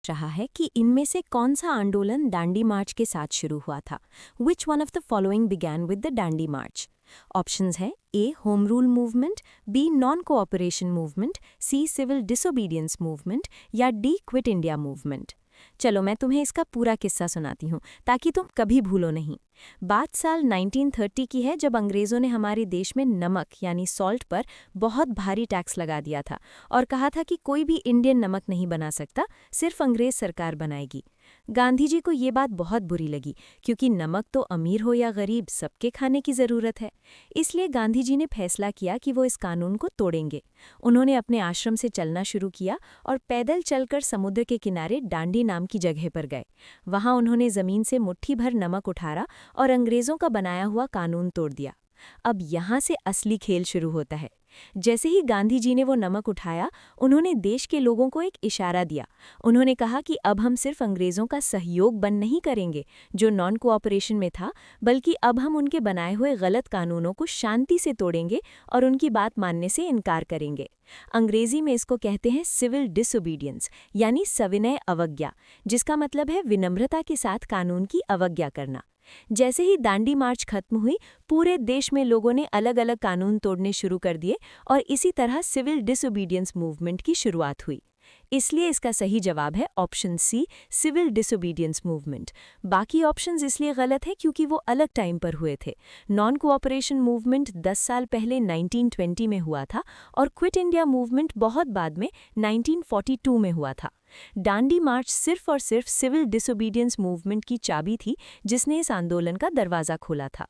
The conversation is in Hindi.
रहा है कि इनमें से कौन सा आंदोलन दांडी मार्च के साथ शुरू हुआ था। Which one of the following began with the Dandi march? Options है A home rule movement, B non cooperation movement, C civil disobedience movement या डी क्विट इंडिया मूवमेंट। चलो मैं तुम्हें इसका पूरा किस्सा सुनाती हूँ ताकि तुम कभी भूलो नहीं। बात साल 1930 की है, जब अंग्रेज़ों ने हमारे देश में नमक यानी सॉल्ट पर बहुत भारी टैक्स लगा दिया था और कहा था कि कोई भी इंडियन नमक नहीं बना सकता, सिर्फ अंग्रेज़ सरकार बनाएगी। गांधी जी को ये बात बहुत बुरी लगी, क्योंकि नमक तो अमीर हो या गरीब सबके खाने की ज़रूरत है। इसलिए गांधी जी ने फैसला किया कि वो इस कानून को तोड़ेंगे। उन्होंने अपने आश्रम से चलना शुरू किया और पैदल चलकर समुद्र के किनारे दांडी नाम की जगह पर गए। वहां उन्होंने ज़मीन से मुट्ठी भर नमक उठाया और अंग्रेज़ों का बनाया हुआ कानून तोड़ दिया। अब यहाँ से असली खेल शुरू होता है। जैसे ही गांधी जी ने वो नमक उठाया, उन्होंने देश के लोगों को एक इशारा दिया। उन्होंने कहा कि अब हम सिर्फ अंग्रेज़ों का सहयोग बंद नहीं करेंगे, जो नॉन कोऑपरेशन में था, बल्कि अब हम उनके बनाए हुए गलत कानूनों को शांति से तोड़ेंगे और उनकी बात मानने से इनकार करेंगे। अंग्रेजी में इसको कहते हैं सिविल डिसोबीडियंस, यानी सविनय अवज्ञा, जिसका मतलब है विनम्रता के साथ कानून की अवज्ञा करना। जैसे ही दांडी मार्च खत्म हुई, पूरे देश में लोगों ने अलग अलग कानून तोड़ने शुरू कर दिए और इसी तरह सिविल डिसोबीडियंस मूवमेंट की शुरुआत हुई। इसलिए इसका सही जवाब है option C, civil disobedience movement. बाकी ऑप्शंस इसलिए गलत है क्योंकि वो अलग टाइम पर हुए थे। नॉन कोऑपरेशन मूवमेंट 10 साल पहले 1920 में हुआ था और क्विट इंडिया मूवमेंट बहुत बाद में 1942 में हुआ था। दांडी मार्च सिर्फ और सिर्फ सिविल डिसोबीडियंस मूवमेंट की चाबी थी, जिसने इस आंदोलन का दरवाज़ा खोला था।